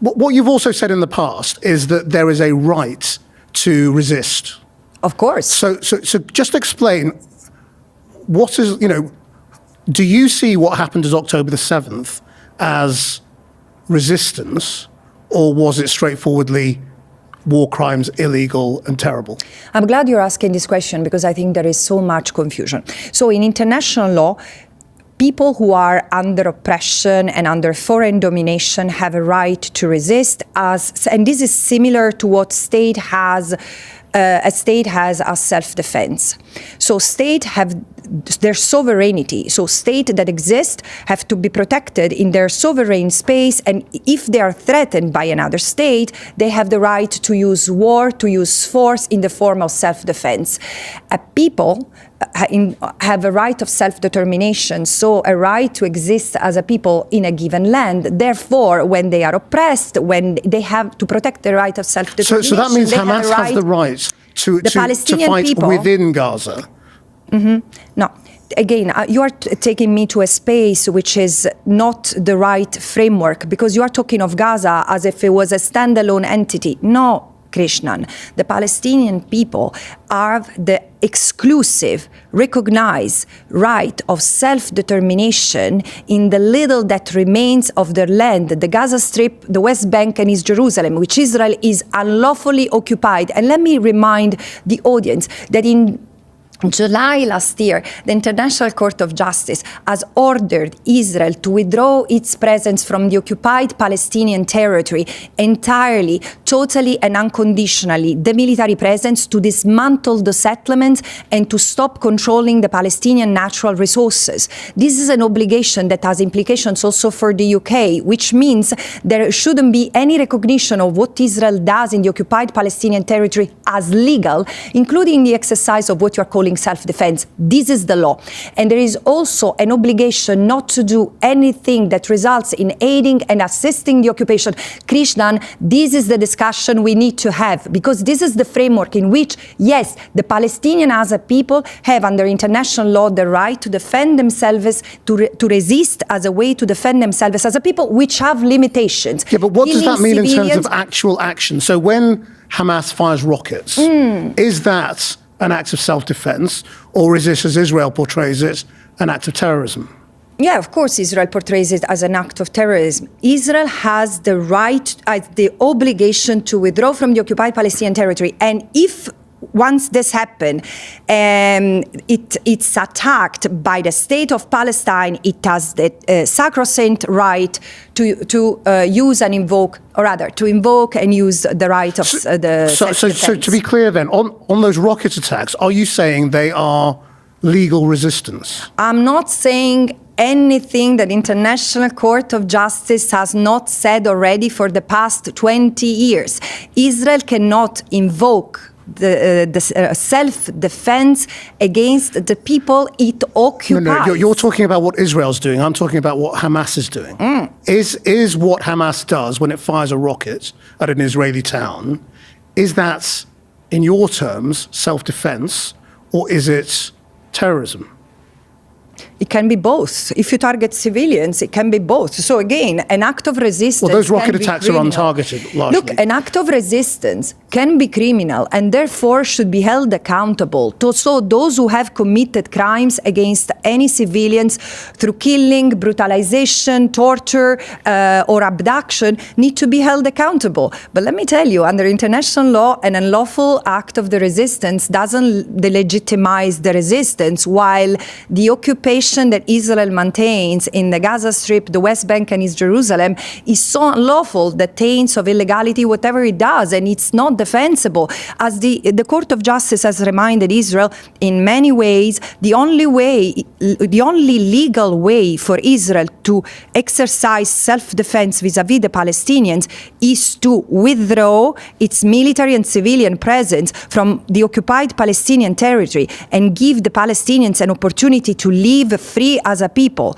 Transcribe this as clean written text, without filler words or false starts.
What you've also said in the past is that there is a right to resist. Of course. So just explain, what is, do you see what happened as October the 7th as resistance, or was it straightforwardly war crimes, illegal and terrible? I'm glad you're asking this question because I think there is so much confusion. So in international law, people who are under oppression and under foreign domination have a right to resist, and this is similar to what a state has as self-defense. So states have their sovereignty. So states that exist have to be protected in their sovereign space, and if they are threatened by another state, they have the right to use war, to use force in the form of self-defense. People have a right of self-determination, so a right to exist as a people in a given land. Therefore, when they are oppressed, when they have to protect the right of self-determination, so that means Hamas has the right to fight people within Gaza. No. Again, you are taking me to a space which is not the right framework, because you are talking of Gaza as if it was a standalone entity. No, Krishnan. The Palestinian people have the exclusive, recognized right of self-determination in the little that remains of their land, the Gaza Strip, the West Bank and East Jerusalem, which Israel is unlawfully occupied. And let me remind the audience that in July last year, the International Court of Justice has ordered Israel to withdraw its presence from the occupied Palestinian territory entirely, totally and unconditionally, the military presence, to dismantle the settlements and to stop controlling the Palestinian natural resources. This is an obligation that has implications also for the UK, which means there shouldn't be any recognition of what Israel does in the occupied Palestinian territory as legal, including the exercise of what you are calling self-defense. This is the law. And there is also an obligation not to do anything that results in aiding and assisting the occupation. Krishnan, this is the discussion we need to have, because this is the framework in which, yes, the Palestinians as a people have under international law the right to defend themselves, to resist as a way to defend themselves as a people, which have limitations. Yeah, but what does that mean in terms of actual action? So when Hamas fires rockets, is that an act of self-defense, or is this, as Israel portrays it, an act of terrorism? Yeah, of course, Israel portrays it as an act of terrorism. Israel has the right, the obligation to withdraw from the occupied Palestinian territory. And if once this happens, it's attacked by the state of Palestine, it has the sacrosanct right to use and invoke, or rather, to invoke and use the right of the self-defense. So to be clear then, on those rocket attacks, are you saying they are legal resistance? I'm not saying anything that International Court of Justice has not said already for the past 20 years. Israel cannot invoke the self-defense against the people it occupies. No, you're talking about what Israel's doing. I'm talking about what Hamas is doing. Is what Hamas does when it fires a rocket at an Israeli town, is that, in your terms, self-defense, or is it terrorism? It can be both. If you target civilians, it can be both. So again, an act of resistance. Well, those rocket attacks are untargeted, largely. Look, an act of resistance can be criminal and therefore should be held accountable. So those who have committed crimes against any civilians through killing, brutalization, torture, or abduction need to be held accountable. But let me tell you, under international law, an unlawful act of the resistance doesn't delegitimize the resistance, while the occupation that Israel maintains in the Gaza Strip, the West Bank and East Jerusalem is so unlawful that taints of illegality whatever it does, and it's not defensible. As the Court of Justice has reminded Israel, in many ways, the only legal way for Israel to exercise self-defense vis-à-vis the Palestinians is to withdraw its military and civilian presence from the occupied Palestinian territory and give the Palestinians an opportunity to live free as a people.